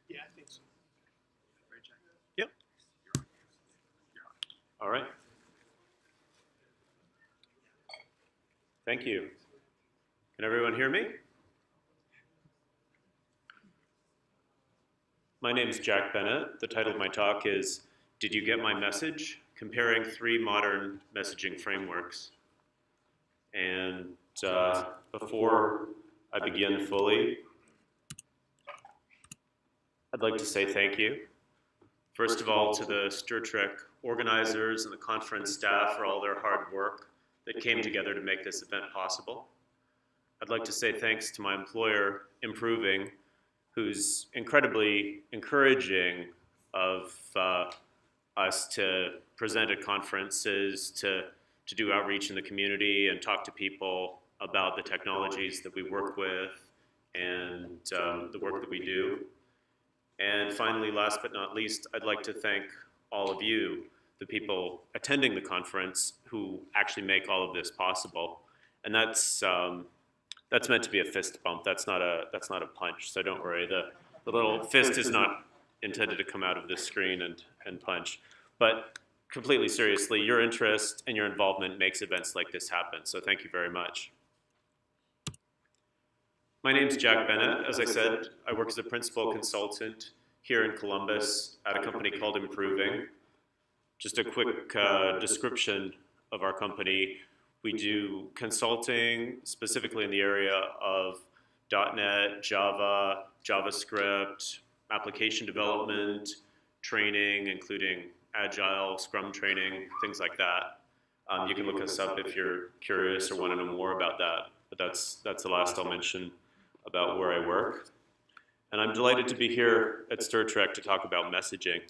Yeah, I think so. Right, Jack? Yep. All right. Thank you. Can everyone hear me? My name is Jack Bennett. The title of my talk is Did You Get My Message? Comparing 3 Modern Messaging Frameworks. And before I begin fully, I'd like to say thank you. First of all, to the Stir Trek organizers and the conference staff for all their hard work that came together to make this event possible. I'd like to say thanks to my employer, Improving, who's incredibly encouraging of us to present at conferences, to do outreach in the community and talk to people about the technologies that we work with and the work that we do. And finally, last but not least, I'd like to thank all of you, the people attending the conference who actually make all of this possible. And that's meant to be a fist bump. That's not a punch, so don't worry. The little fist is not intended to come out of this screen and punch. But completely seriously, your interest and your involvement makes events like this happen, so thank you very much. My name's Jack Bennett. As I said, I work as a principal consultant here in Columbus at a company called Improving. Just a quick description of our company. We do consulting specifically in the area of .NET, Java, JavaScript, application development, training, including Agile, Scrum training, things like that. You can look us up if you're curious or want to know more about that, but that's the last I'll mention about where I work. And I'm delighted to be here at Stir Trek to talk about messaging.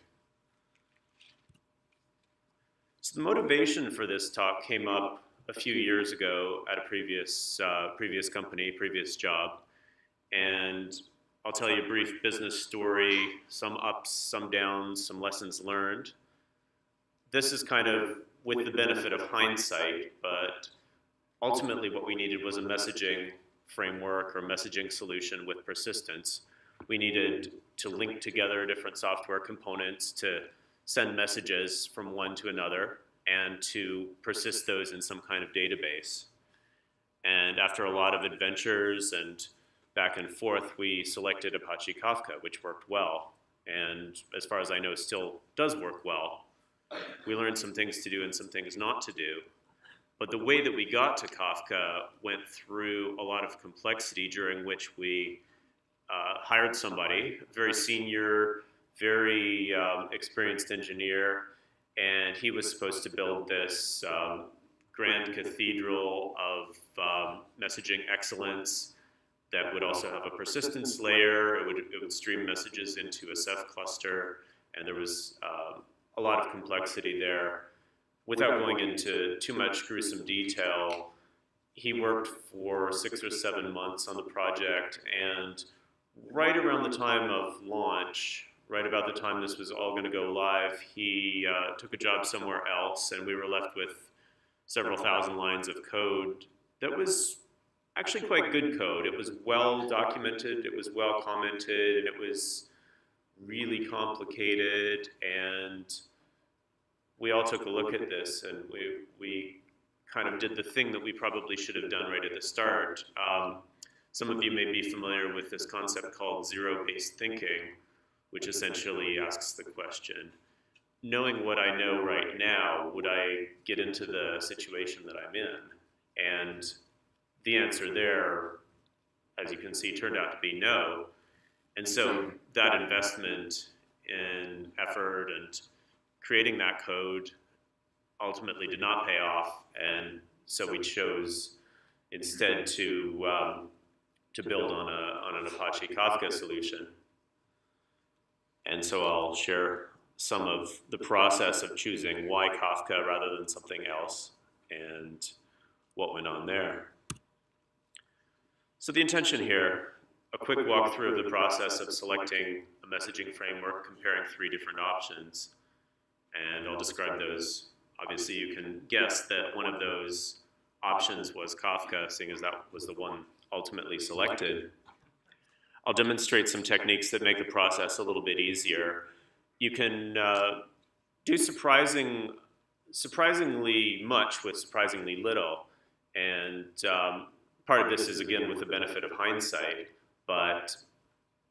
So the motivation for this talk came up a few years ago at a previous company, previous job. And I'll tell you a brief business story, some ups, some downs, some lessons learned. This is kind of with the benefit of hindsight, but ultimately what we needed was a messaging framework or messaging solution with persistence. We needed to link together different software components to send messages from one to another and to persist those in some kind of database. And after a lot of adventures and back and forth, we selected Apache Kafka, which worked well. And as far as I know, still does work well. We learned some things to do and some things not to do. But the way that we got to Kafka went through a lot of complexity, during which we hired somebody, a very senior, very experienced engineer, and he was supposed to build this grand cathedral of messaging excellence that would also have a persistence layer. It would stream messages into a Ceph cluster, and there was a lot of complexity there. Without going into too much gruesome detail, he worked for 6 or 7 months on the project, and right around the time of launch, right about the time this was all going to go live, he took a job somewhere else, and we were left with several thousand lines of code that was actually quite good code. It was well documented, it was well commented, and it was really complicated, and we all took a look at this, and we kind of did the thing that we probably should have done right at the start. Some of you may be familiar with this concept called zero-based thinking, which essentially asks the question, knowing what I know right now, would I get into the situation that I'm in? And the answer there, as you can see, turned out to be no. And so that investment in effort and creating that code ultimately did not pay off, and so we chose instead to build on an Apache Kafka solution. And so I'll share some of the process of choosing why Kafka rather than something else and what went on there. So the intention here, a quick walkthrough of the process of selecting a messaging framework, comparing 3 different options, and I'll describe those. Obviously, you can guess that one of those options was Kafka, seeing as that was the one ultimately selected. I'll demonstrate some techniques that make the process a little bit easier. You can do surprisingly much with surprisingly little. And part of this is, again, with the benefit of hindsight. But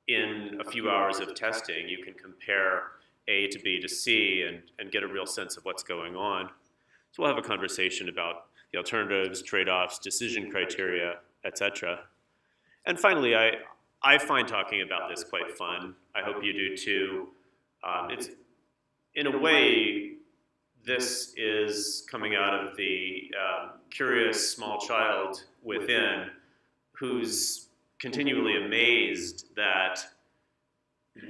in a few hours of testing, you can compare A to B to C and get a real sense of what's going on. So we'll have a conversation about the alternatives, trade-offs, decision criteria, etc. And finally, I find talking about this quite fun. I hope you do too. It's, in a way, this is coming out of the curious small child within who's continually amazed that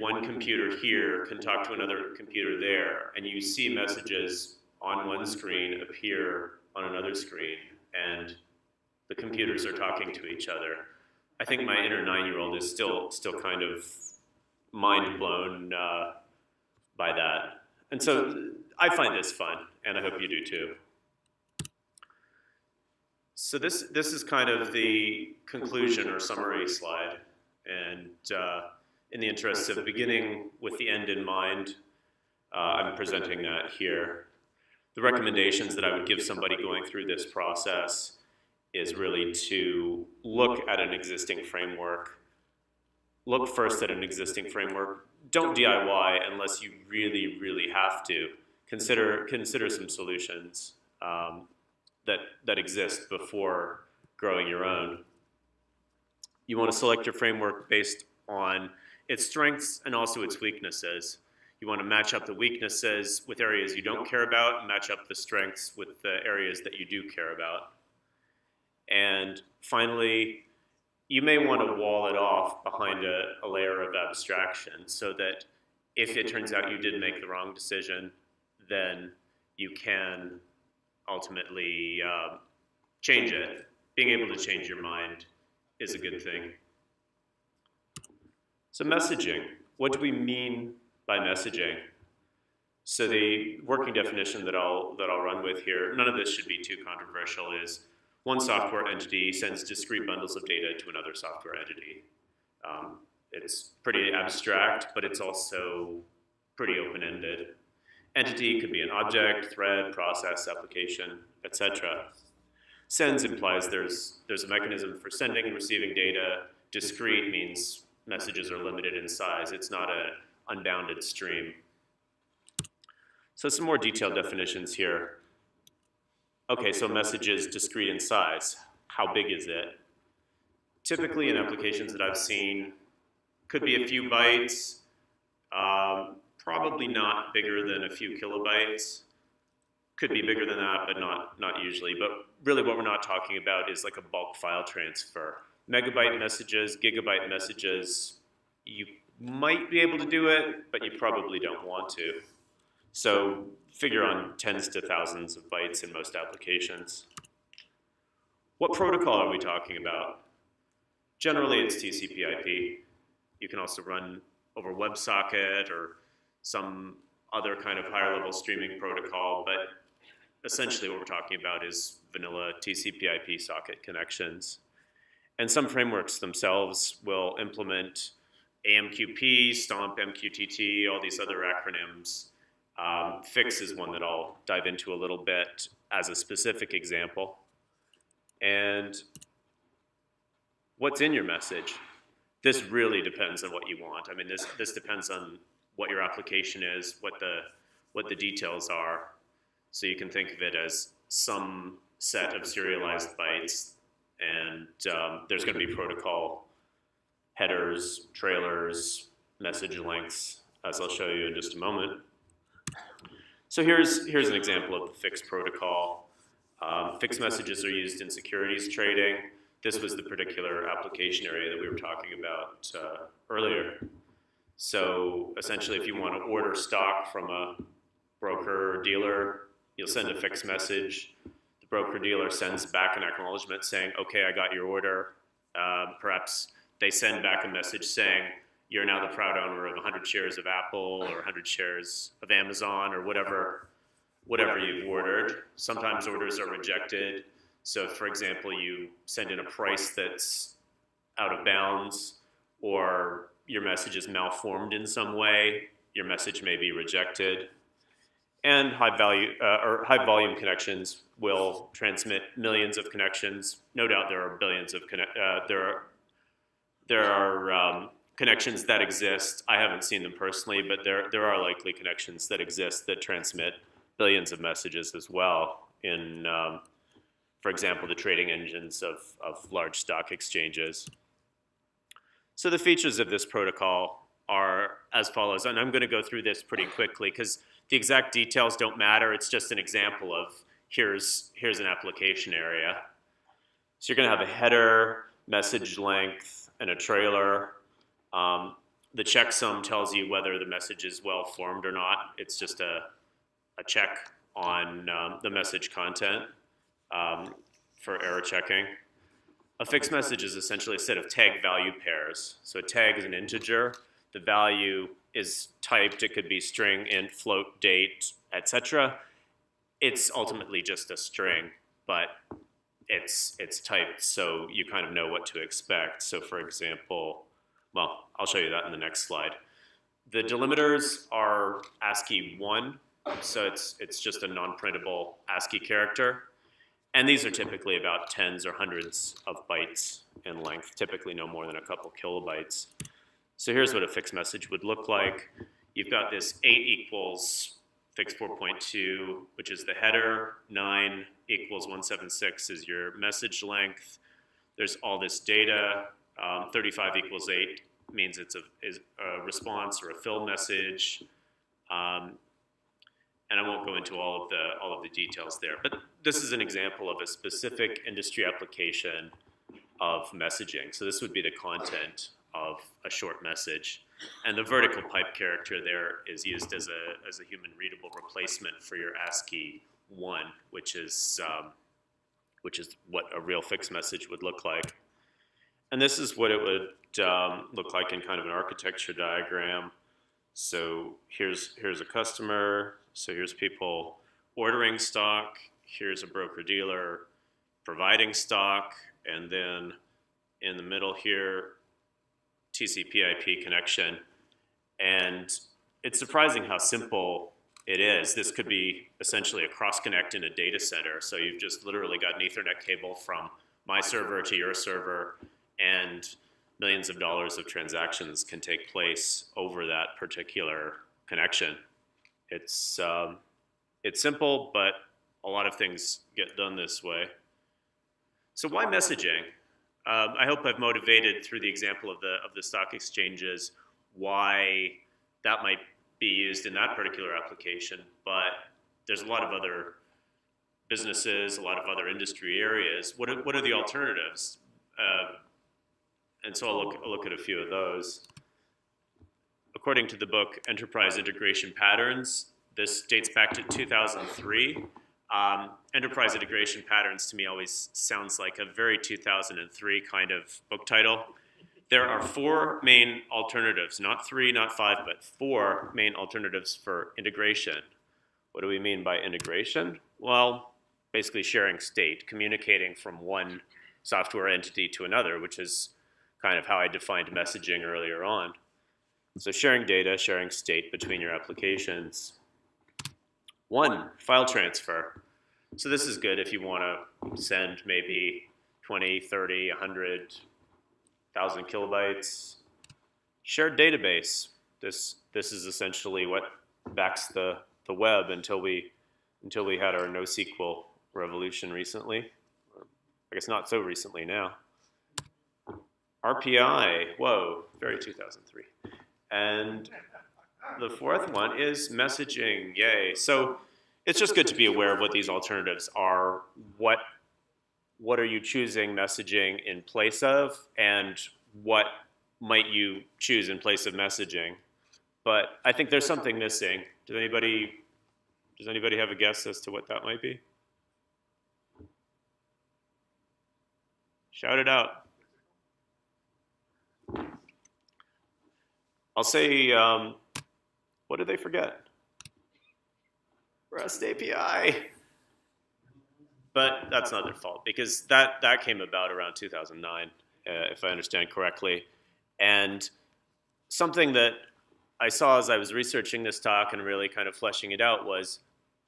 one computer here can talk to another computer there, and you see messages on one screen appear on another screen, and the computers are talking to each other. I think my inner 9-year-old is still kind of mind blown by that. And so I find this fun, and I hope you do too. So this is kind of the conclusion or summary slide. And in the interest of beginning with the end in mind, I'm presenting that here. The recommendations that I would give somebody going through this process is really to look at an existing framework. Look first at an existing framework. Don't DIY unless you really, really have to. Consider some solutions that exist before growing your own. You want to select your framework based on its strengths and also its weaknesses. You want to match up the weaknesses with areas you don't care about and match up the strengths with the areas that you do care about. And finally, you may want to wall it off behind a layer of abstraction so that if it turns out you did make the wrong decision, then you can ultimately change it. Being able to change your mind is a good thing. So messaging, what do we mean by messaging? So the working definition that I'll run with here, none of this should be too controversial, is one software entity sends discrete bundles of data to another software entity. It's pretty abstract, but it's also pretty open-ended. Entity could be an object, thread, process, application, etc. Sends implies there's a mechanism for sending and receiving data. Discrete means messages are limited in size. It's not an unbounded stream. So some more detailed definitions here. Okay, so message is discrete in size. How big is it? Typically in applications that I've seen, could be a few bytes, probably not bigger than a few kilobytes. Could be bigger than that, but not usually. But really what we're not talking about is like a bulk file transfer. Megabyte messages, gigabyte messages, you might be able to do it, but you probably don't want to. So figure on tens to thousands of bytes in most applications. What protocol are we talking about? Generally, it's TCP/IP. You can also run over WebSocket or some other kind of higher level streaming protocol, but essentially what we're talking about is vanilla TCP/IP socket connections. And some frameworks themselves will implement AMQP, STOMP, MQTT, all these other acronyms. Fix is one that I'll dive into a little bit as a specific example. And what's in your message? This really depends on what you want. I mean, this depends on what your application is, what the details are. So you can think of it as some set of serialized bytes, and there's going to be protocol headers, trailers, message lengths, as I'll show you in just a moment. So here's an example of the fix protocol. Fixed messages are used in securities trading. This was the particular application area that we were talking about earlier. So essentially, if you want to order stock from a broker or dealer, you'll send a fixed message. The broker dealer sends back an acknowledgement saying, okay, I got your order. Perhaps they send back a message saying, you're now the proud owner of 100 shares of Apple or 100 shares of Amazon or whatever you've ordered. Sometimes orders are rejected. So, for example, you send in a price that's out of bounds, or your message is malformed in some way, your message may be rejected. And high volume connections will transmit millions of connections. No doubt there are billions of connections that exist. I haven't seen them personally, but there are likely connections that exist that transmit billions of messages as well in, for example, the trading engines of large stock exchanges. So the features of this protocol are as follows, and I'm going to go through this pretty quickly because the exact details don't matter. It's just an example of here's an application area. So you're going to have a header, message length, and a trailer. The checksum tells you whether the message is well formed or not. It's just a check on the message content for error checking. A fixed message is essentially a set of tag value pairs. So a tag is an integer. The value is typed. It could be string, int, float, date, etc. It's ultimately just a string, but it's typed, so you kind of know what to expect. So for example, well, I'll show you that in the next slide. The delimiters are ASCII 1, so it's just a non-printable ASCII character. And these are typically about tens or hundreds of bytes in length, typically no more than a couple kilobytes. So here's what a fixed message would look like. You've got this 8 equals fixed 4.2, which is the header. 9 equals 176 is your message length. There's all this data. 35 equals 8 means it's a response or a fill message. And I won't go into all of the details there, but this is an example of a specific industry application of messaging. So this would be the content of a short message, and the vertical pipe character there is used as a human readable replacement for your ASCII 1, which is what a real fixed message would look like. And this is what it would look like in kind of an architecture diagram. So here's a customer. So here's people ordering stock. Here's a broker-dealer providing stock. And then in the middle here, TCP/IP connection. And it's surprising how simple it is. This could be essentially a cross-connect in a data center. So you've just literally got an Ethernet cable from my server to your server, and millions of dollars of transactions can take place over that particular connection. It's simple, but a lot of things get done this way. So why messaging? I hope I've motivated through the example of the stock exchanges why that might be used in that particular application, but there's a lot of other businesses, a lot of other industry areas. What are the alternatives? And so I'll look at a few of those. According to the book Enterprise Integration Patterns, this dates back to 2003. Enterprise Integration Patterns to me always sounds like a very 2003 kind of book title. There are 4 main alternatives, not 3, not 5, but 4 main alternatives for integration. What do we mean by integration? Well, basically sharing state, communicating from one software entity to another, which is kind of how I defined messaging earlier on. So sharing data, sharing state between your applications. 1, file transfer. So this is good if you want to send maybe 20, 30, 100, 1,000 kilobytes. Shared database. This is essentially what backs the web until we had our NoSQL revolution recently. I guess not so recently now. RPI, whoa, very 2003. And the 4th one is messaging, yay. So it's just good to be aware of what these alternatives are. What are you choosing messaging in place of, and what might you choose in place of messaging? But I think there's something missing. Does anybody have a guess as to what that might be? Shout it out. I'll say, what did they forget? REST API. But that's not their fault, because that came about around 2009, if I understand correctly. And something that I saw as I was researching this talk and really kind of fleshing it out was,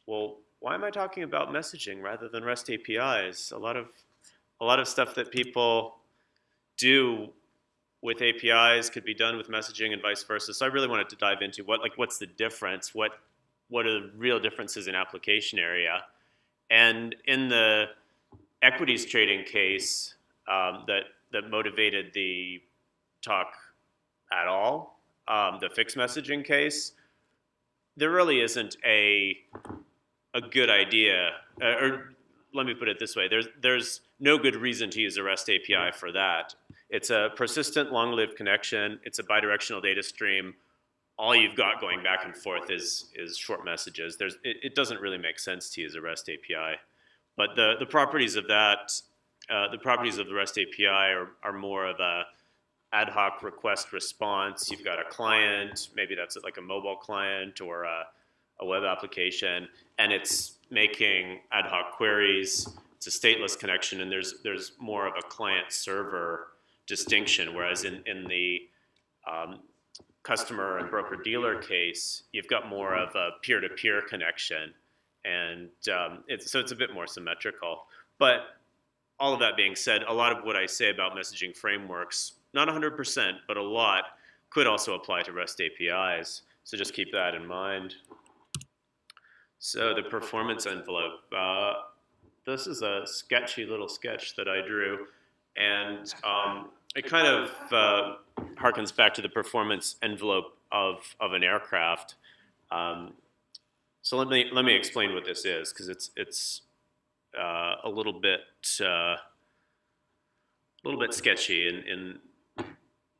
well, why am I talking about messaging rather than REST APIs? A lot of stuff that people do with APIs could be done with messaging and vice versa. So I really wanted to dive into what's the difference? What are the real differences in application area? And in the equities trading case that motivated the talk at all, the fixed messaging case, there really isn't a good idea, or let me put it this way: there's no good reason to use a REST API for that. It's a persistent, long-lived connection. It's a bidirectional data stream. All you've got going back and forth is short messages. It doesn't really make sense to use a REST API. But the properties of that, the properties of the REST API are more of a ad hoc request response. You've got a client, maybe that's like a mobile client or a web application, and it's making ad hoc queries. It's a stateless connection, and there's more of a client-server distinction, whereas in the customer and broker-dealer case, you've got more of a peer-to-peer connection, and it's a bit more symmetrical. But all of that being said, a lot of what I say about messaging frameworks, not 100%, but a lot, could also apply to REST APIs. So just keep that in mind. So the performance envelope. This is a sketchy little sketch that I drew, and it kind of harkens back to the performance envelope of an aircraft. So let me explain what this is, because it's a little bit sketchy in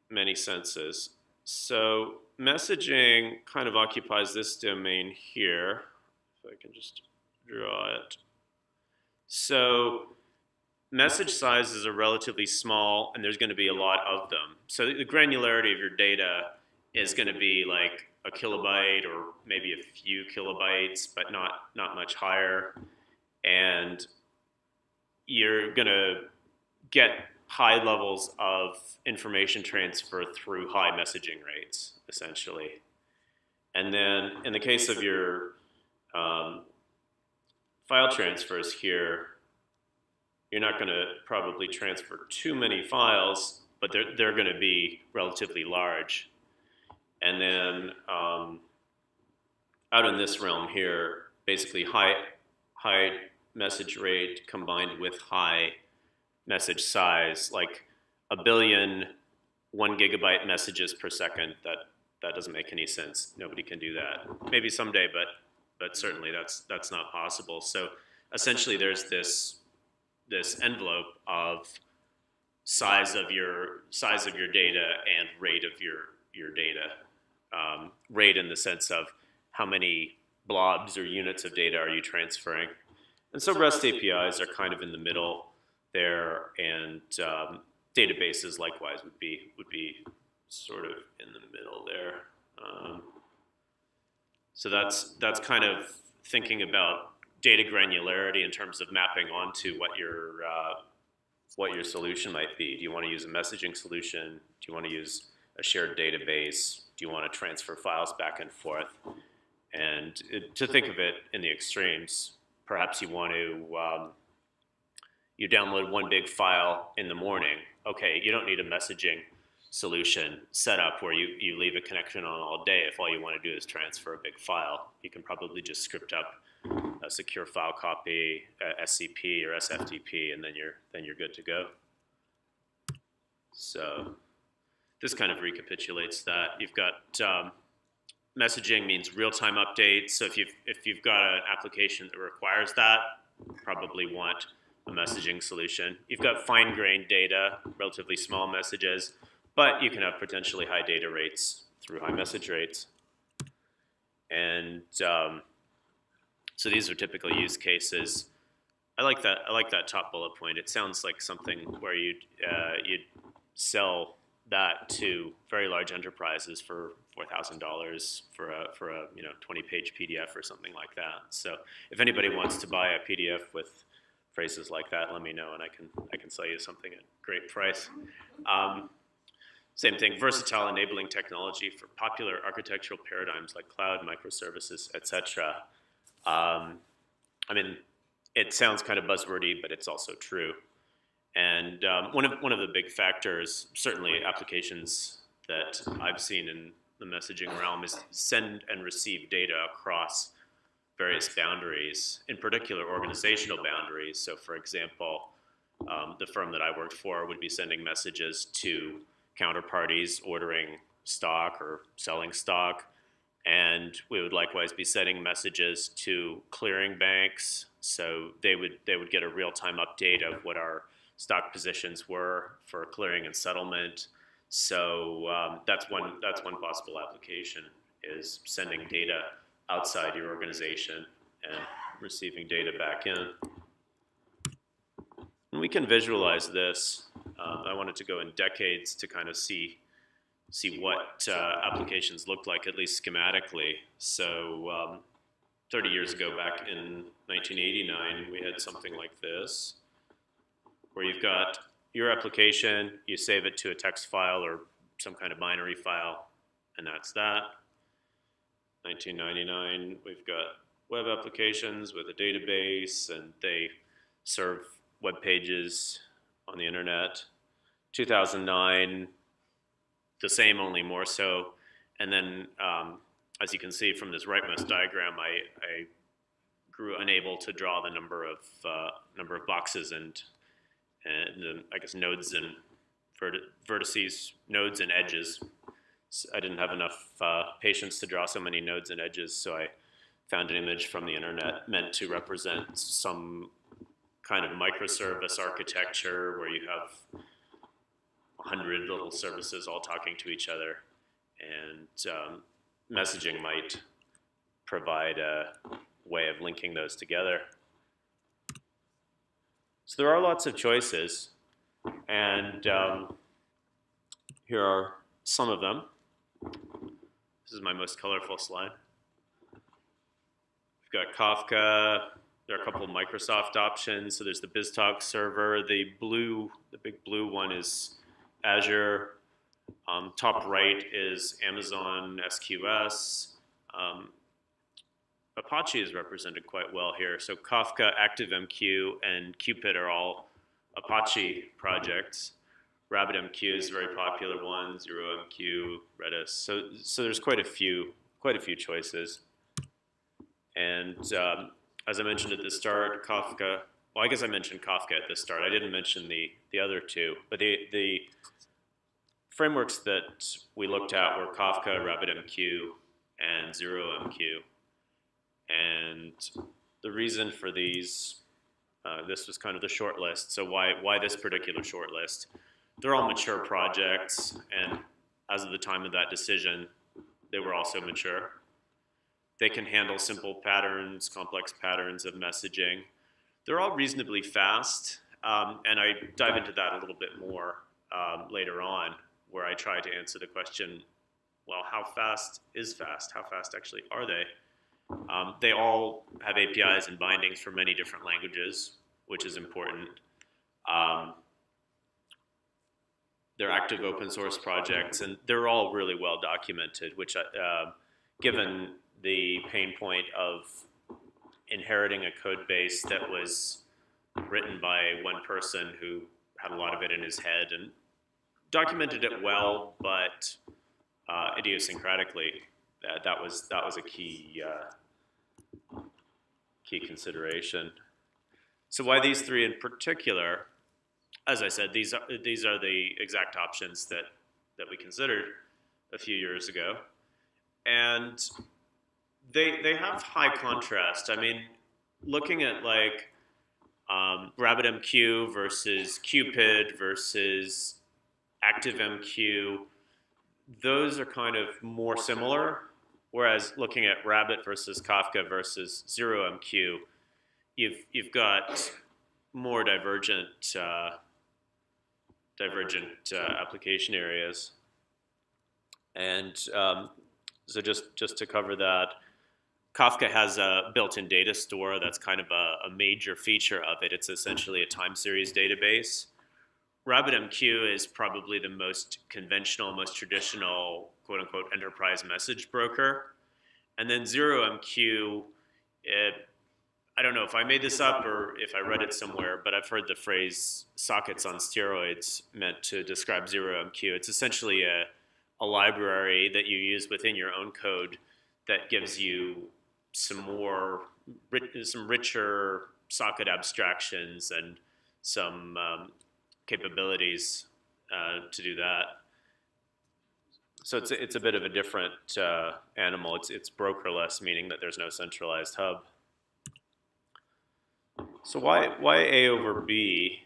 many senses. So messaging kind of occupies this domain here. If I can just draw it. So message sizes are relatively small, and there's going to be a lot of them. So the granularity of your data is going to be like a kilobyte or maybe a few kilobytes, but not much higher. And you're going to get high levels of information transfer through high messaging rates, essentially. And then in the case of your file transfers here, you're not going to probably transfer too many files, but they're going to be relatively large. And then out in this realm here, basically high message rate combined with high message size, like 1 billion 1 gigabyte messages per second. That doesn't make any sense. Nobody can do that. Maybe someday, but certainly that's not possible. So essentially, there's this envelope of size of your data and rate of your data. Rate in the sense of how many blobs or units of data are you transferring. And so REST APIs are kind of in the middle there, and databases likewise would be sort of in the middle there. So that's kind of thinking about data granularity in terms of mapping onto what your solution might be. Do you want to use a messaging solution? Do you want to use a shared database? Do you want to transfer files back and forth? And to think of it in the extremes, perhaps you want to you download one big file in the morning. Okay, you don't need a messaging solution set up where you leave a connection on all day if all you want to do is transfer a big file. You can probably just script up a secure file copy, SCP or SFTP, and then you're good to go. So this kind of recapitulates that. You've got messaging means real-time updates. So if you've got an application that requires that, you probably want a messaging solution. You've got fine-grained data, relatively small messages, but you can have potentially high data rates through high message rates. And so these are typical use cases. I like that top bullet point. It sounds like something where you'd sell that to very large enterprises for $4,000 for a 20-page PDF or something like that. So if anybody wants to buy a PDF with phrases like that, let me know, and I can sell you something at great price. Same thing, versatile enabling technology for popular architectural paradigms like cloud, microservices, etc. I mean, it sounds kind of buzzwordy, but it's also true. And one of the big factors, certainly applications that I've seen in the messaging realm, is send and receive data across various boundaries, in particular organizational boundaries. So, for example, the firm that I worked for would be sending messages to counterparties ordering stock or selling stock, and we would likewise be sending messages to clearing banks, so they would get a real-time update of what our stock positions were for clearing and settlement. So that's one possible application, is sending data outside your organization and receiving data back in. And we can visualize this. I wanted to go in decades to kind of see what applications looked like, at least schematically. So 30 years ago, back in 1989, we had something like this, where you've got your application, you save it to a text file or some kind of binary file, and that's that. 1999, we've got web applications with a database, and they serve web pages on the internet. 2009, the same, only more so. And then, as you can see from this rightmost diagram, I grew unable to draw the number of boxes and I guess nodes and vertices, nodes and edges. So I didn't have enough patience to draw so many nodes and edges, so I found an image from the internet meant to represent some kind of microservice architecture where you have 100 little services all talking to each other, and messaging might provide a way of linking those together. So there are lots of choices, and here are some of them. This is my most colorful slide. We've got Kafka. There are a couple of Microsoft options. So there's the BizTalk server. The big blue one is Azure. Top right is Amazon SQS. Apache is represented quite well here. So Kafka, ActiveMQ, and Cupid are all Apache projects. RabbitMQ is a very popular one. ZeroMQ, Redis. So there's quite a few choices. And as I mentioned at the start, Kafka. Well, I guess I mentioned Kafka at the start. I didn't mention the other two, but the frameworks that we looked at were Kafka, RabbitMQ, and ZeroMQ. And the reason for these, this was kind of the short list. So why this particular short list? They're all mature projects, and as of the time of that decision, they were also mature. They can handle simple patterns, complex patterns of messaging. They're all reasonably fast, and I dive into that a little bit more later on, where I try to answer the question, well, how fast is fast? How fast actually are they? They all have APIs and bindings for many different languages, which is important. They're active open source projects, and they're all really well documented, which given the pain point of inheriting a code base that was written by one person who had a lot of it in his head and documented it well, but idiosyncratically, that was a key consideration. So why these three in particular? As I said, these are the exact options that we considered a few years ago, and they have high contrast. I mean, looking at like RabbitMQ versus Cupid versus ActiveMQ, those are kind of more similar. Whereas looking at Rabbit versus Kafka versus ZeroMQ, you've got more divergent application areas. And so just to cover that, Kafka has a built-in data store that's kind of a major feature of it. It's essentially a time series database. RabbitMQ is probably the most conventional, most traditional, quote unquote, enterprise message broker. And then ZeroMQ, I don't know if I made this up or if I read it somewhere, but I've heard the phrase sockets on steroids meant to describe ZeroMQ. It's essentially a library that you use within your own code that gives you some richer socket abstractions and some capabilities to do that. So it's a bit of a different animal. It's brokerless, meaning that there's no centralized hub. So why A over B?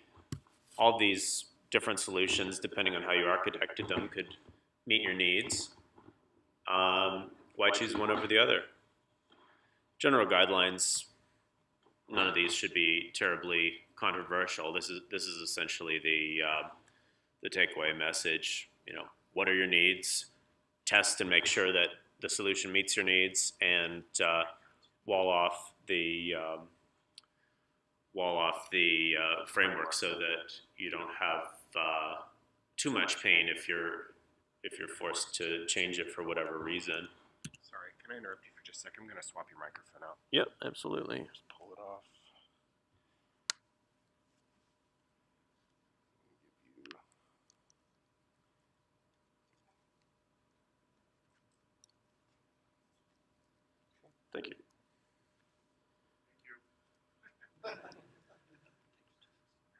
All these different solutions, depending on how you architected them, could meet your needs. Why choose one over the other? General guidelines. None of these should be terribly controversial. This is essentially the takeaway message. You know, what are your needs? Test and make sure that the solution meets your needs, and wall off the framework so that you don't have too much pain if you're forced to change it for whatever reason. Sorry, can I interrupt you for just a second? I'm going to swap your microphone out. Yep, absolutely. Just pull it off. Thank you.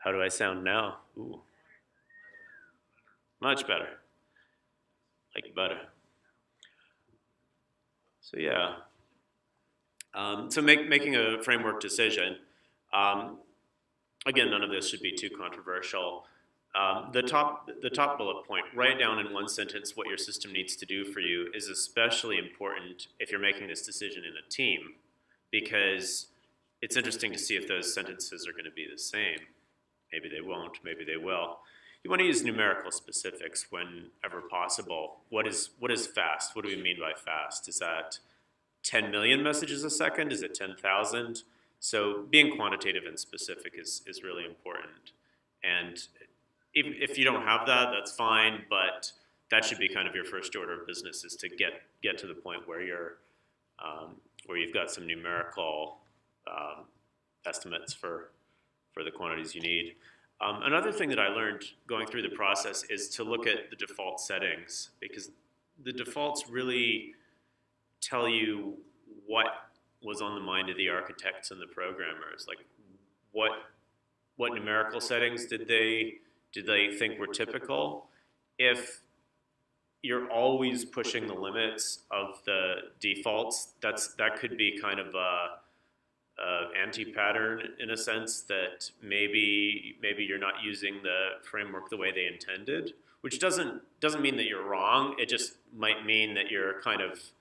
How do I sound now? Ooh. Much better. Like butter. So yeah. So making a framework decision. Again, none of this should be too controversial. The top bullet point, write down in one sentence what your system needs to do for you, is especially important if you're making this decision in a team, because it's interesting to see if those sentences are going to be the same. Maybe they won't, maybe they will. You want to use numerical specifics whenever possible. What is fast? What do we mean by fast? Is that 10 million messages a second? Is it 10,000? So being quantitative and specific is really important. And if you don't have that, that's fine, but that should be kind of your first order of business, is to get to the point where you've got some numerical estimates for the quantities you need. Another thing that I learned going through the process is to look at the default settings, because the defaults really tell you what was on the mind of the architects and the programmers. Like what numerical settings did they think were typical? If you're always pushing the limits of the defaults, that could be kind of a anti-pattern in a sense, that maybe you're not using the framework the way they intended, which doesn't mean that you're wrong. It just might mean that you're kind of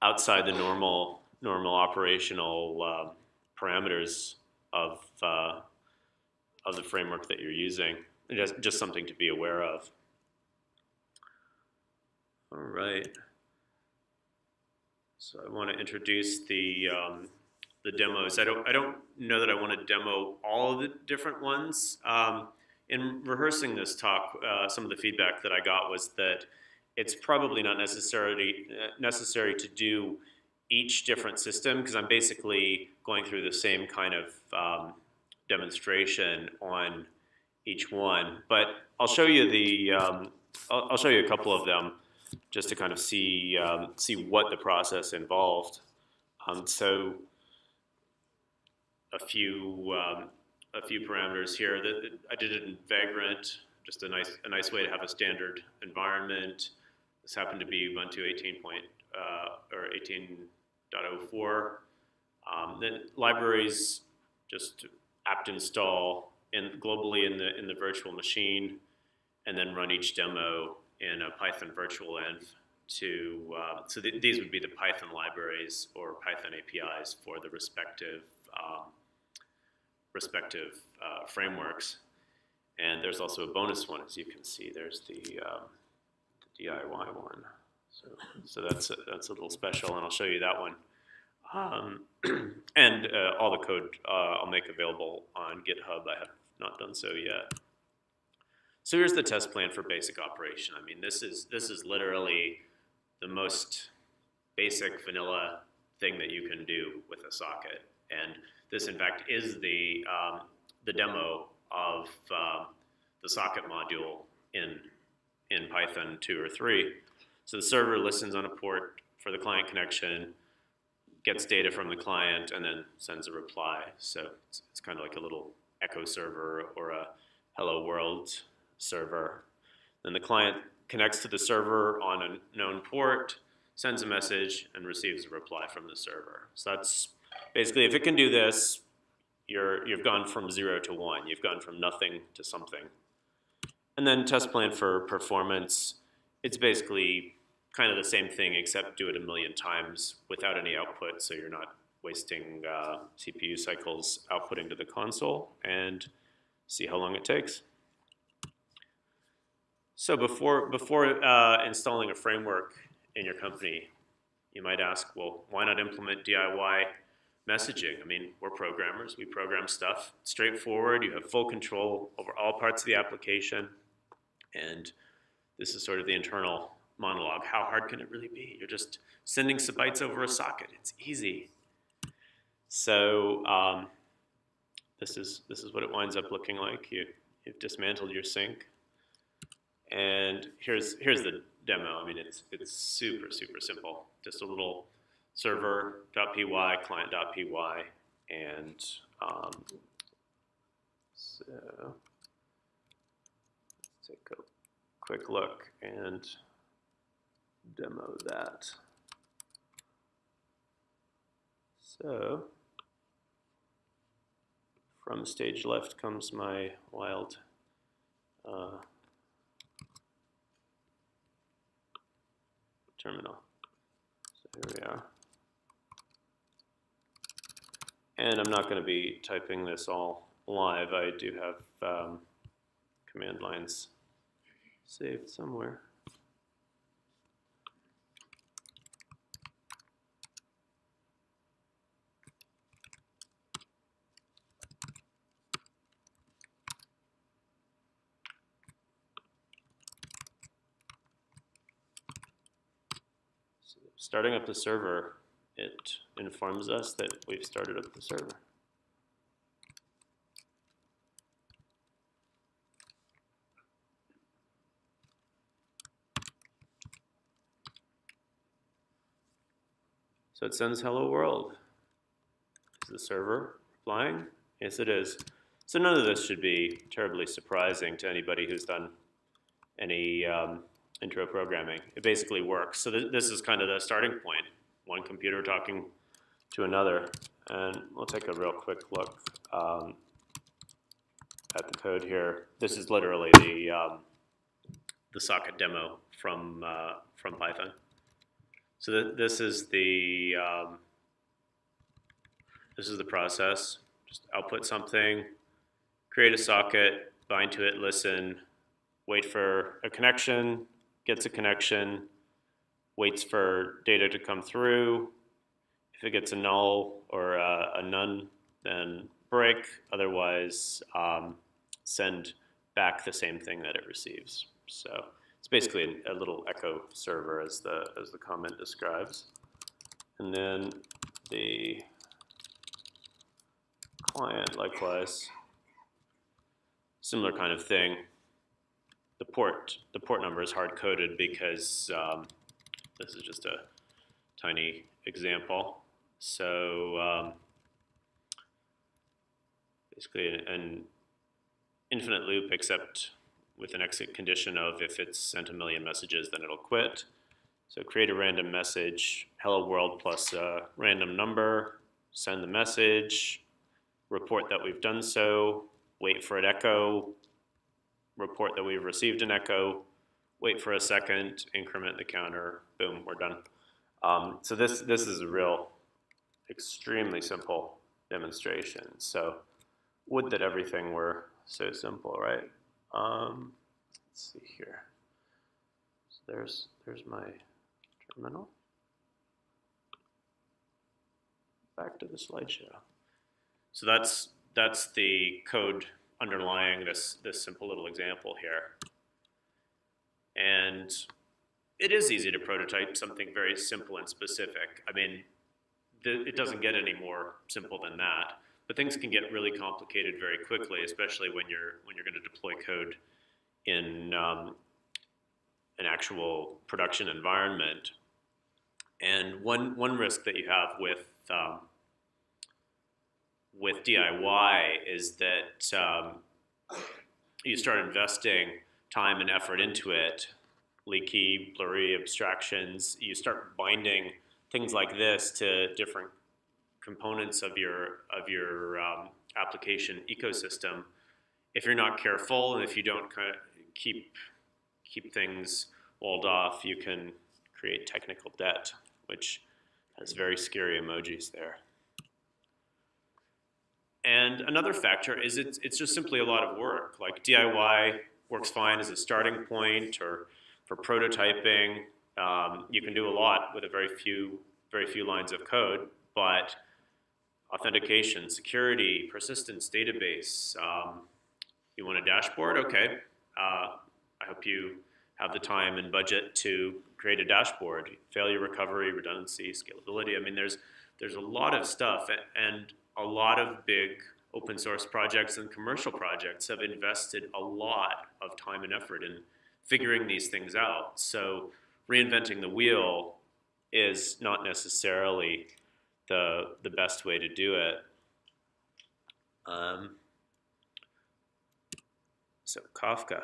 outside the normal operational parameters of the framework that you're using. Just something to be aware of. All right. So I want to introduce the demos. I don't know that I want to demo all of the different ones. In rehearsing this talk, some of the feedback that I got was that it's probably not necessary to do each different system, because I'm basically going through the same kind of demonstration on each one. But I'll show you I'll show you a couple of them just to kind of see what the process involved. So a few parameters here. I did it in Vagrant, just a nice way to have a standard environment. This happened to be Ubuntu 18.04. The libraries, just apt install globally in the virtual machine, and then run each demo in a Python virtual env so these would be the Python libraries or Python APIs for the respective frameworks. And there's also a bonus one, as you can see. There's the DIY one. So that's a little special, and I'll show you that one. And all the code I'll make available on GitHub. I have not done so yet. So here's the test plan for basic operation. I mean, this is literally the most basic vanilla thing that you can do with a socket. And this, in fact, is the demo of the socket module in Python 2 or 3. So the server listens on a port for the client connection, gets data from the client, and then sends a reply. So it's kind of like a little echo server or a hello world server. Then the client connects to the server on a known port, sends a message, and receives a reply from the server. So that's basically, if it can do this, you've gone from 0 to 1. You've gone from nothing to something. And then test plan for performance. It's basically kind of the same thing, except do it a million times without any output, so you're not wasting CPU cycles outputting to the console, and see how long it takes. So before installing a framework in your company, you might ask, well, why not implement DIY messaging? I mean, we're programmers. We program stuff. It's straightforward. You have full control over all parts of the application. And this is sort of the internal monologue. How hard can it really be? You're just sending some bytes over a socket. It's easy. So this is what it winds up looking like. You've dismantled your sync. And here's the demo. I mean, it's super, super simple. Just a little server.py, client.py, and so let's take a quick look and demo that. So from stage left comes my wild terminal. So here we are. And I'm not going to be typing this all live. I do have command lines saved somewhere. So starting up the server, it informs us that we've started up the server. So it sends hello world. Is the server replying? Yes, it is. So none of this should be terribly surprising to anybody who's done any intro programming. It basically works. So this is kind of the starting point. One computer talking to another. And we'll take a real quick look at the code here. This is literally the socket demo from Python. So this is the process. Just output something, create a socket, bind to it, listen, wait for a connection, gets a connection, waits for data to come through. If it gets a null or a none, then break. Otherwise, send back the same thing that it receives. So it's basically a little echo server, as the comment describes. And then the client, likewise, similar kind of thing. The port number is hard coded because this is just a tiny example. So basically an infinite loop, except with an exit condition of if it's sent a million messages, then it'll quit. So create a random message, hello world plus a random number, send the message, report that we've done so, wait for an echo, report that we've received an echo, wait for a second, increment the counter, boom, we're done. So this is a real extremely simple demonstration. So would that everything were so simple, right? Let's see here. So there's my terminal. Back to the slideshow. So that's the code underlying this simple little example here. And it is easy to prototype something very simple and specific. I mean, it doesn't get any more simple than that. But things can get really complicated very quickly, especially when you're going to deploy code in an actual production environment. And one risk that you have with DIY is that you start investing time and effort into it, leaky, blurry abstractions. You start binding things like this to different components of your application ecosystem. If you're not careful and if you don't kind of keep things walled off, you can create technical debt, which has very scary emojis there. And another factor is it's just simply a lot of work. Like DIY works fine as a starting point or for prototyping. You can do a lot with a very few lines of code, but authentication, security, persistence, database. You want a dashboard? Okay. I hope you have the time and budget to create a dashboard. Failure recovery, redundancy, scalability. I mean, there's a lot of stuff, and a lot of big open source projects and commercial projects have invested a lot of time and effort in figuring these things out. So reinventing the wheel is not necessarily the best way to do it. So Kafka.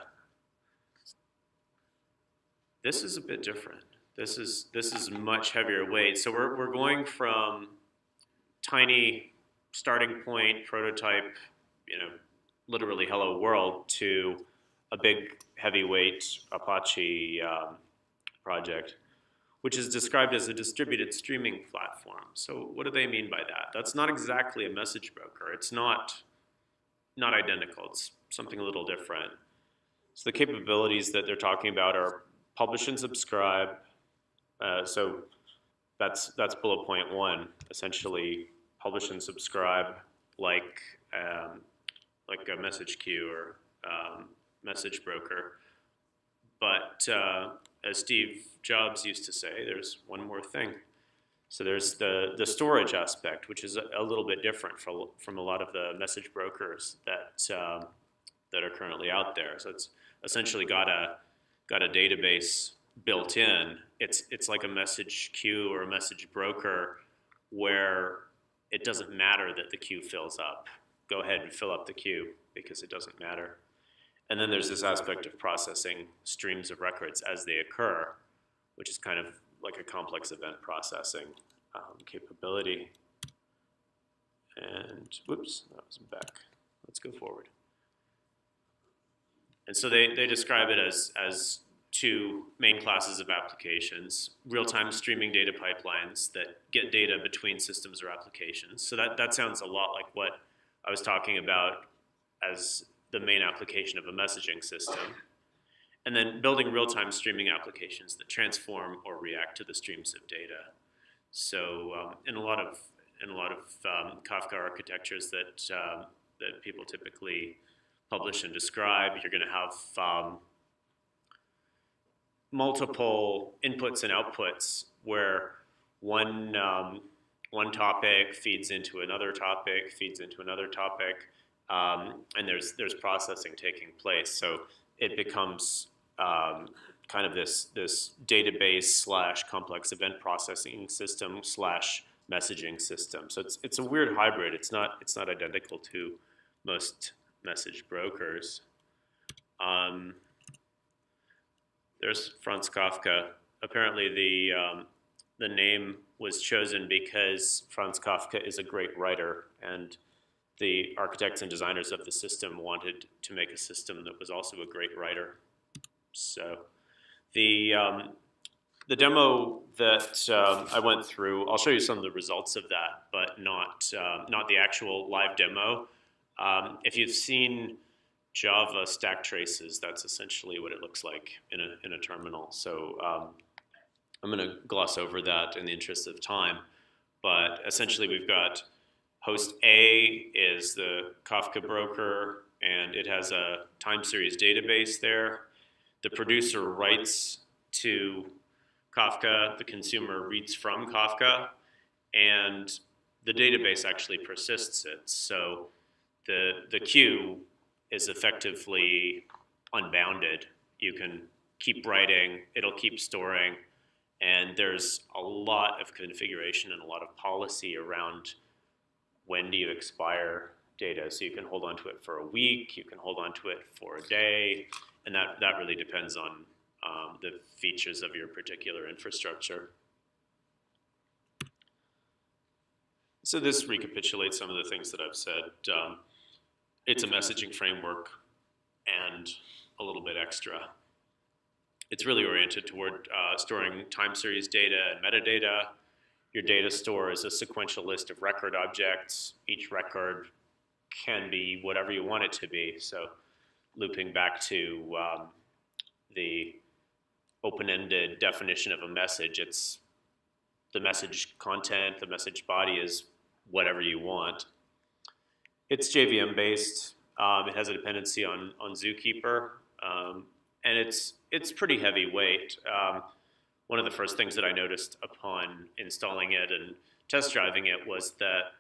This is a bit different. This is much heavier weight. So we're going from tiny starting point prototype, literally hello world, to a big heavyweight Apache project, which is described as a distributed streaming platform. So what do they mean by that? That's not exactly a message broker. It's not identical. It's something a little different. So the capabilities that they're talking about are publish and subscribe. So that's bullet point one. Essentially, publish and subscribe like a message queue or message broker. But as Steve Jobs used to say, there's one more thing. So there's the storage aspect, which is a little bit different from a lot of the message brokers that are currently out there. So it's essentially got a database built in. It's like a message queue or a message broker where it doesn't matter that the queue fills up. Go ahead and fill up the queue because it doesn't matter. And then there's this aspect of processing streams of records as they occur, which is kind of like a complex event processing capability. And whoops, that wasn't back. Let's go forward. And so they describe it as two main classes of applications: real-time streaming data pipelines that get data between systems or applications. So that sounds a lot like what I was talking about as the main application of a messaging system. And then building real-time streaming applications that transform or react to the streams of data. So in a lot of Kafka architectures that people typically publish and describe, you're going to have multiple inputs and outputs where one topic feeds into another topic, and there's processing taking place. So it becomes kind of this database / complex event processing system / messaging system. So it's a weird hybrid. It's not identical to most message brokers. There's Franz Kafka. Apparently the name was chosen because Franz Kafka is a great writer, and the architects and designers of the system wanted to make a system that was also a great writer. So the demo that I went through, I'll show you some of the results of that, but not the actual live demo. If you've seen Java stack traces, that's essentially what it looks like in a terminal. So I'm going to gloss over that in the interest of time. But essentially, we've got host A is the Kafka broker, and it has a time series database there. The producer writes to Kafka, the consumer reads from Kafka, and the database actually persists it. So the queue is effectively unbounded. You can keep writing, it'll keep storing, and there's a lot of configuration and a lot of policy around when do you expire data. So you can hold on to it for a week, you can hold on to it for a day, and that really depends on the features of your particular infrastructure. So this recapitulates some of the things that I've said. It's a messaging framework and a little bit extra. It's really oriented toward storing time series data and metadata. Your data store is a sequential list of record objects. Each record can be whatever you want it to be. So looping back to the open-ended definition of a message, it's the message content, the message body is whatever you want. It's JVM based. It has a dependency on Zookeeper, and it's pretty heavyweight. One of the first things that I noticed upon installing it and test driving it was that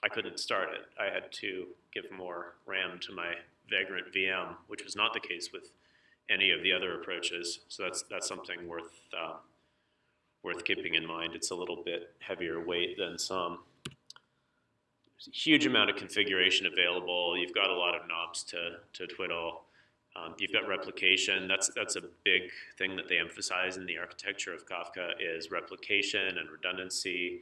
I couldn't start it. I had to give more RAM to my Vagrant VM, which was not the case with any of the other approaches. So that's something worth keeping in mind. It's a little bit heavier weight than some. There's a huge amount of configuration available. You've got a lot of knobs to twiddle. You've got replication. That's a big thing that they emphasize in the architecture of Kafka is replication and redundancy.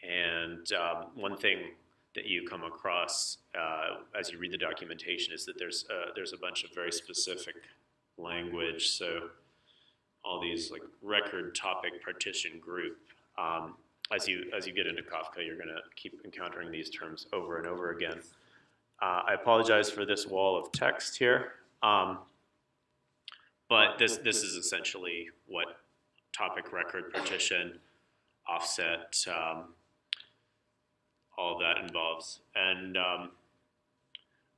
And one thing that you come across as you read the documentation is that there's a bunch of very specific language. So all these like record topic partition group. As you get into Kafka, you're going to keep encountering these terms over and over again. I apologize for this wall of text here. But this is essentially what topic record partition, offset, all of that involves. And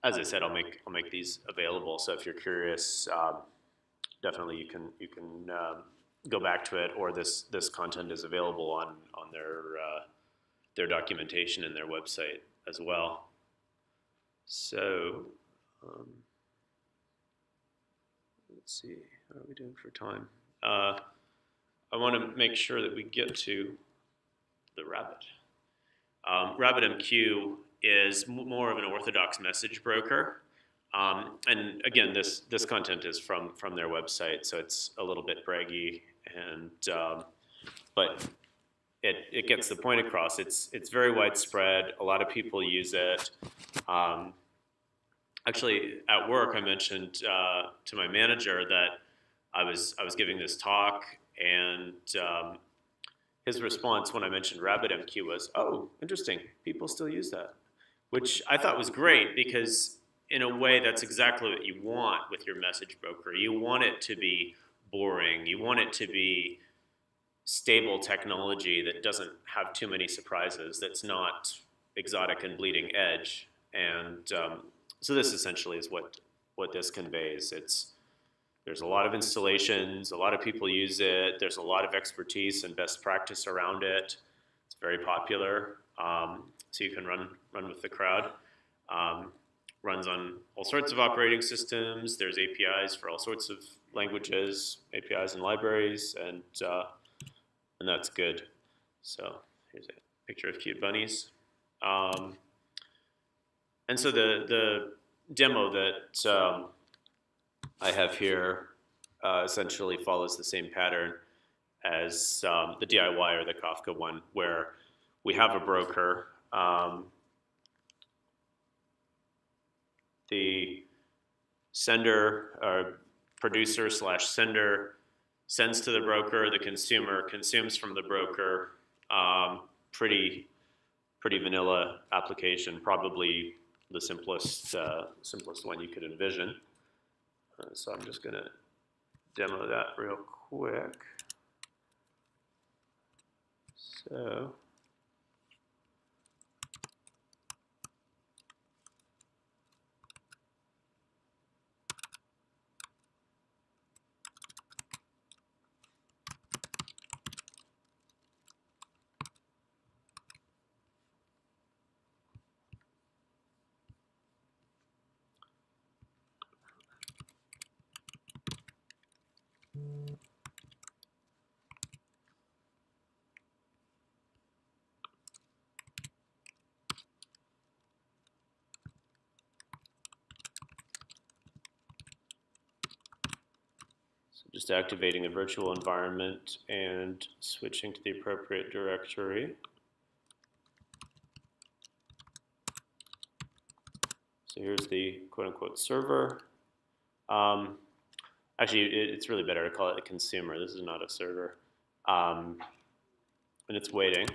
as I said, I'll make these available. So if you're curious, definitely you can go back to it, or this content is available on their documentation and their website as well. So. Let's see, how are we doing for time? I want to make sure that we get to the Rabbit. RabbitMQ is more of an orthodox message broker. And again, this content is from their website, so it's a little bit braggy, and but it gets the point across. It's very widespread. A lot of people use it. Actually, at work, I mentioned to my manager that I was giving this talk, and his response when I mentioned RabbitMQ was, "Oh, interesting. People still use that," which I thought was great because, in a way, that's exactly what you want with your message broker. You want it to be boring. You want it to be stable technology that doesn't have too many surprises. That's not exotic and bleeding edge, and so this essentially is what this conveys. There's a lot of installations, a lot of people use it, there's a lot of expertise and best practice around it. It's very popular, so you can run with the crowd. Runs on all sorts of operating systems. There's APIs for all sorts of languages, APIs and libraries, and that's good. So here's a picture of cute bunnies. And so the demo that I have here essentially follows the same pattern as the DIY or the Kafka one, where we have a broker. The sender or producer / sender sends to the broker. The consumer consumes from the broker. Pretty vanilla application, probably the simplest one you could envision. So I'm just going to demo that real quick. So So just activating the virtual environment and switching to the appropriate directory. So here's the quote-unquote server. Actually, it's really better to call it a consumer. This is not a server. And it's waiting.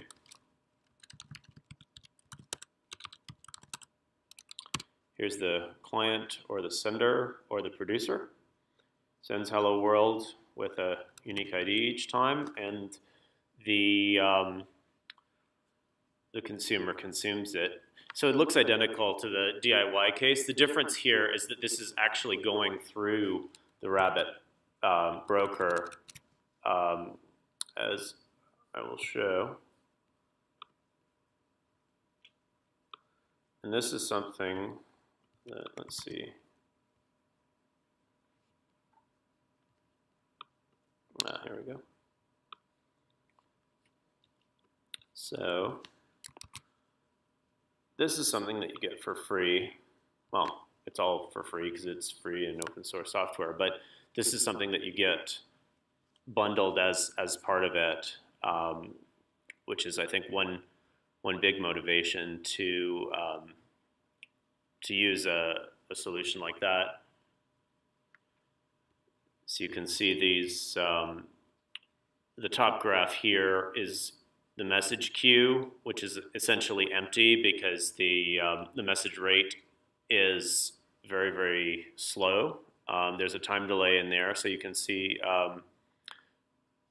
Here's the client or the sender or the producer. Sends hello world with a unique ID each time, and the consumer consumes it. So it looks identical to the DIY case. The difference here is that this is actually going through the Rabbit broker, as I will show. And this is something that, let's see. Here we go. So this is something that you get for free. Well, it's all for free because it's free and open source software, but this is something that you get bundled as part of it, which is, I think, one big motivation to use a solution like that. So you can see these, the top graph here is the message queue, which is essentially empty because the message rate is very, very slow. There's a time delay in there, so you can see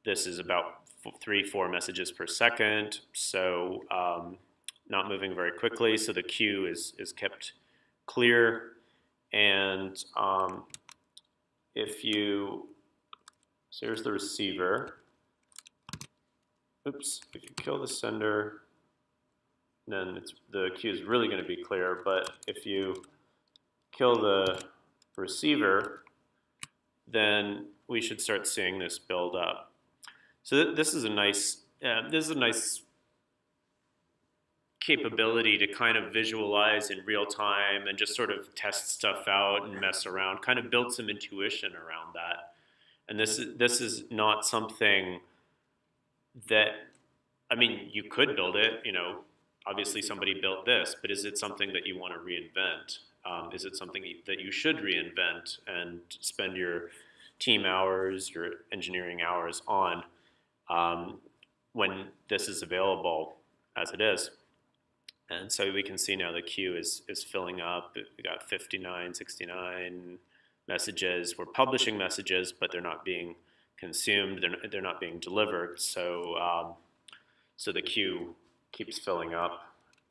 this is about 3-4 messages per second, so not moving very quickly, so the queue is kept clear. And if you, so here's the receiver. Oops, if you kill the sender, then the queue is really going to be clear, but if you kill the receiver, then we should start seeing this build up. So this is a nice capability to kind of visualize in real time and just sort of test stuff out and mess around, kind of build some intuition around that. And this is not something that, I mean, you could build it, you know, obviously somebody built this, but is it something that you want to reinvent? Is it something that you should reinvent and spend your team hours, your engineering hours on when this is available as it is? And so we can see now the queue is filling up. We got 59, 69 messages. We're publishing messages, but they're not being consumed. They're not being delivered. So so the queue keeps filling up.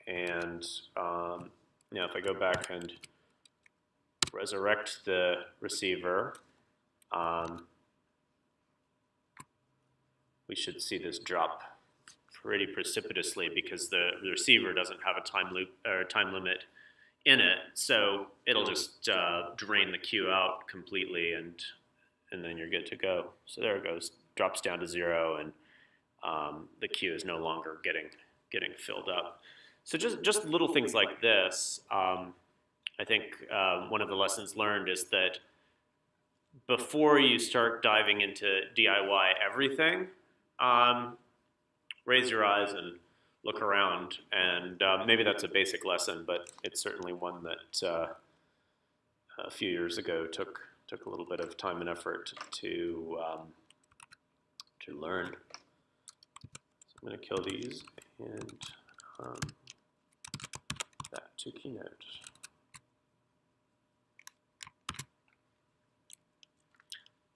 And now if I go back and resurrect the receiver, we should see this drop pretty precipitously because the receiver doesn't have a time loop or time limit in it, so it'll just drain the queue out completely, and then you're good to go. So there it goes, drops down to 0, and the queue is no longer getting filled up. So just little things like this. I think one of the lessons learned is that before you start diving into DIY everything, raise your eyes and look around. And maybe that's a basic lesson, but it's certainly one that a few years ago took a little bit of time and effort to learn. So I'm going to kill these and back to Keynote.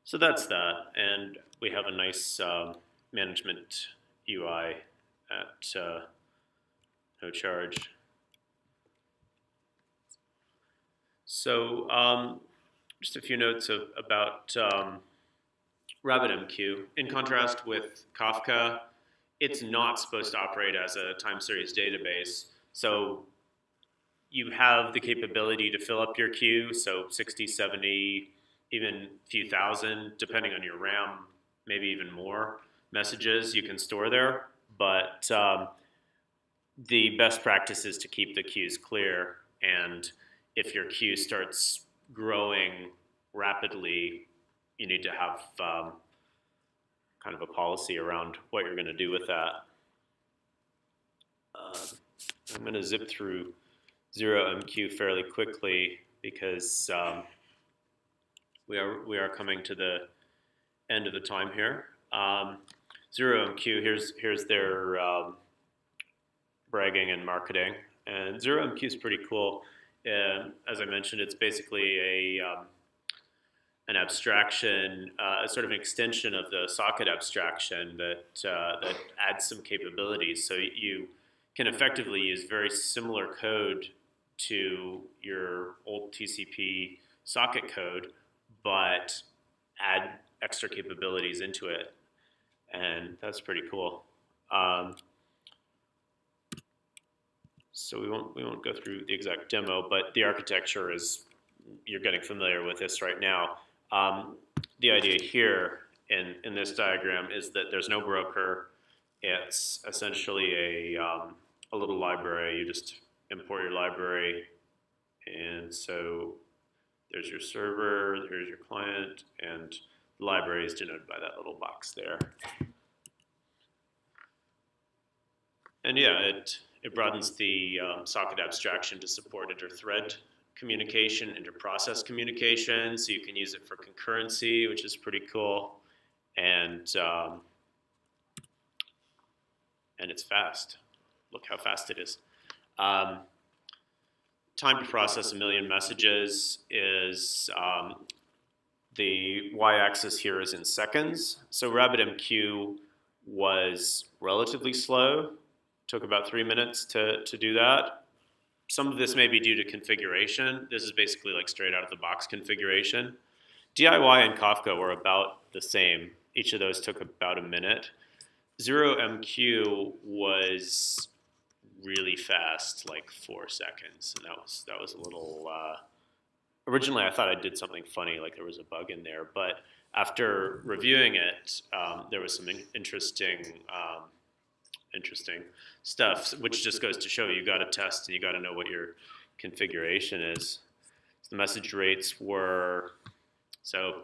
So that's that, and we have a nice management UI at no charge. So just a few notes about RabbitMQ. In contrast with Kafka, it's not supposed to operate as a time series database. So you have the capability to fill up your queue, so 60, 70, even a few thousand, depending on your RAM, maybe even more messages you can store there. But the best practice is to keep the queues clear. And if your queue starts growing rapidly, you need to have kind of a policy around what you're going to do with that. I'm going to zip through 0MQ fairly quickly because we are coming to the end of the time here. 0MQ, here's their bragging and marketing, and 0MQ is pretty cool. As I mentioned, it's basically an abstraction, sort of an extension of the socket abstraction that adds some capabilities. So you can effectively use very similar code to your old TCP socket code, but add extra capabilities into it, and that's pretty cool. So we won't go through the exact demo, but the architecture is, you're getting familiar with this right now. The idea here in this diagram is that there's no broker. It's essentially a little library. You just import your library, and so there's your server, here's your client, and the library is denoted by that little box there. And yeah, it broadens the socket abstraction to support inter-thread communication, inter-process communication, so you can use it for concurrency, which is pretty cool, and it's fast. Look how fast it is. Time to process 1 million messages is, the y-axis here is in seconds. So RabbitMQ was relatively slow. Took about 3 minutes to do that. Some of this may be due to configuration. This is basically like straight out of the box configuration. DIY and Kafka were about the same. Each of those took about a minute. 0MQ was really fast, like 4 seconds, and that was a little. Originally, I thought I did something funny, like there was a bug in there, but after reviewing it, there was some interesting stuff, which just goes to show you got to test and you got to know what your configuration is. So the message rates were, so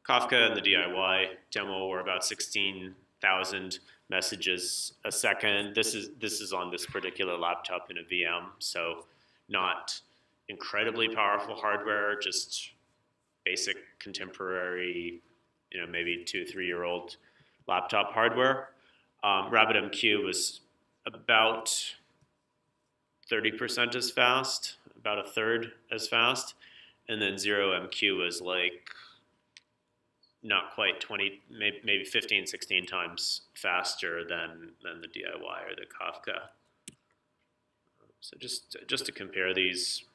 Kafka and the DIY demo were about 16,000 messages a second. This is on this particular laptop in a VM, so not incredibly powerful hardware, just basic contemporary, maybe 2-3-year-old laptop hardware. RabbitMQ was about 30% as fast, about a third as fast, and then 0MQ was like not quite 20, maybe 15, 16 times faster than the DIY or the Kafka. So just to compare these,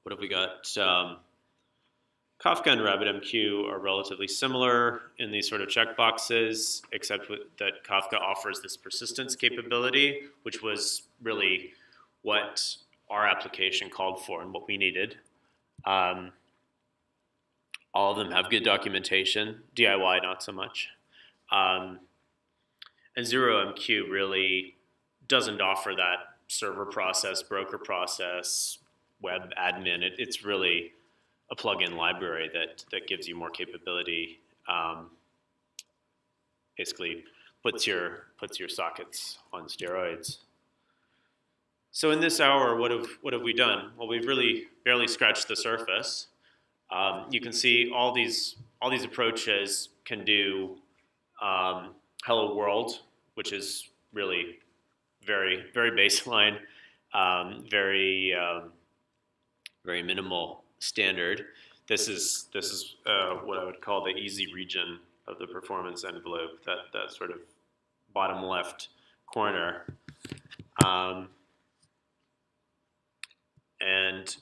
what have we got? Kafka and RabbitMQ are relatively similar in these sort of checkboxes, except that Kafka offers this persistence capability, which was really what our application called for and what we needed. All of them have good documentation, DIY not so much. And 0MQ really doesn't offer that server process, broker process, web admin. It's really a plug-in library that gives you more capability. Basically puts your sockets on steroids. So in this hour, what have we done? Well, we've really barely scratched the surface. You can see all these approaches can do hello world, which is really very very baseline, very minimal standard. This is what I would call the easy region of the performance envelope, that sort of bottom left corner, and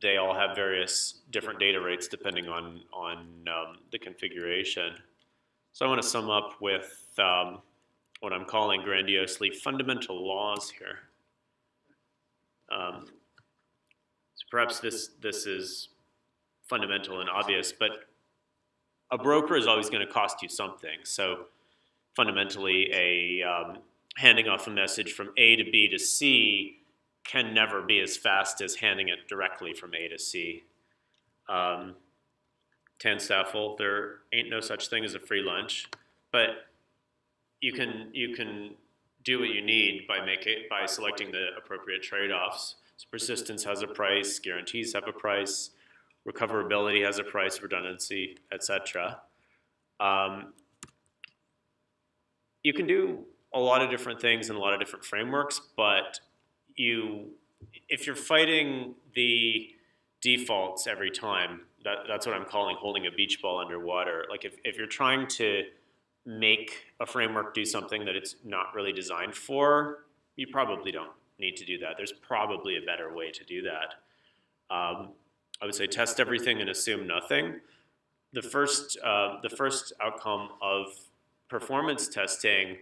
they all have various different data rates depending on the configuration. So I want to sum up with what I'm calling grandiosely fundamental laws here. So perhaps this is fundamental and obvious, but a broker is always going to cost you something. So fundamentally, handing off a message from A to B to C can never be as fast as handing it directly from A to C. Tanstaffel, there ain't no such thing as a free lunch, but you can do what you need by selecting the appropriate trade-offs. So persistence has a price, guarantees have a price, recoverability has a price, redundancy, etc. You can do a lot of different things in a lot of different frameworks, but if you're fighting the defaults every time, that's what I'm calling holding a beach ball underwater. Like if you're trying to make a framework do something that it's not really designed for, you probably don't need to do that. There's probably a better way to do that. I would say test everything and assume nothing. The first outcome of performance testing,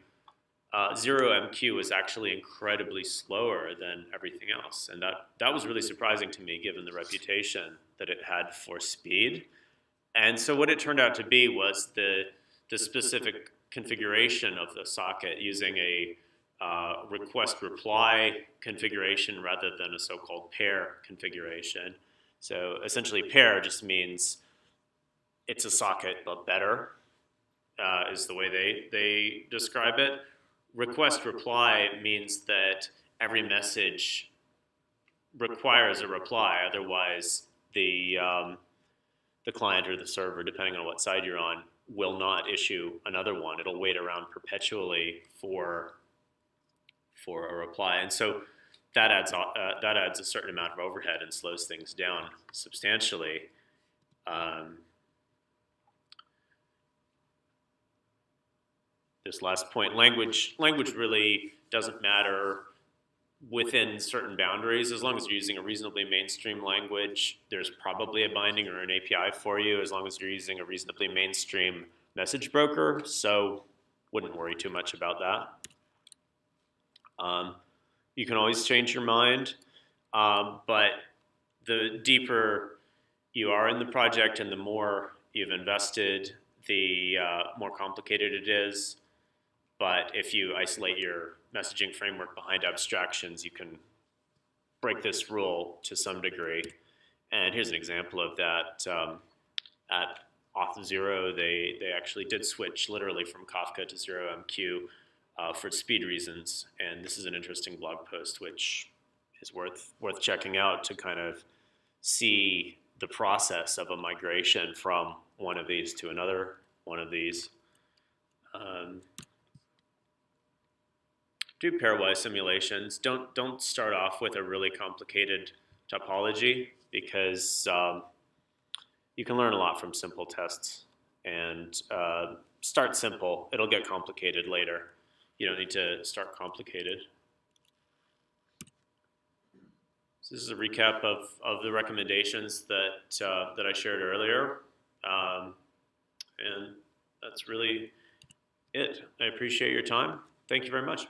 0MQ was actually incredibly slower than everything else, and that was really surprising to me given the reputation that it had for speed. And so what it turned out to be was the specific configuration of the socket using a request-reply configuration rather than a so-called pair configuration. So essentially pair just means it's a socket but better, is the way they describe it. Request-reply means that every message requires a reply, otherwise the client or the server, depending on what side you're on, will not issue another one. It'll wait around perpetually for a reply, and so that adds a certain amount of overhead and slows things down substantially. This last point, language really doesn't matter within certain boundaries. As long as you're using a reasonably mainstream language, there's probably a binding or an API for you, as long as you're using a reasonably mainstream message broker, so wouldn't worry too much about that. You can always change your mind, but the deeper you are in the project and the more you've invested, the more complicated it is. But if you isolate your messaging framework behind abstractions, you can break this rule to some degree. And here's an example of that. At Auth0, they actually did switch literally from Kafka to 0MQ for speed reasons. And this is an interesting blog post, which is worth checking out to kind of see the process of a migration from one of these to another one of these. Do pairwise simulations. Don't start off with a really complicated topology, because you can learn a lot from simple tests. And start simple. It'll get complicated later. You don't need to start complicated. So this is a recap of the recommendations that I shared earlier. And that's really it. I appreciate your time. Thank you very much.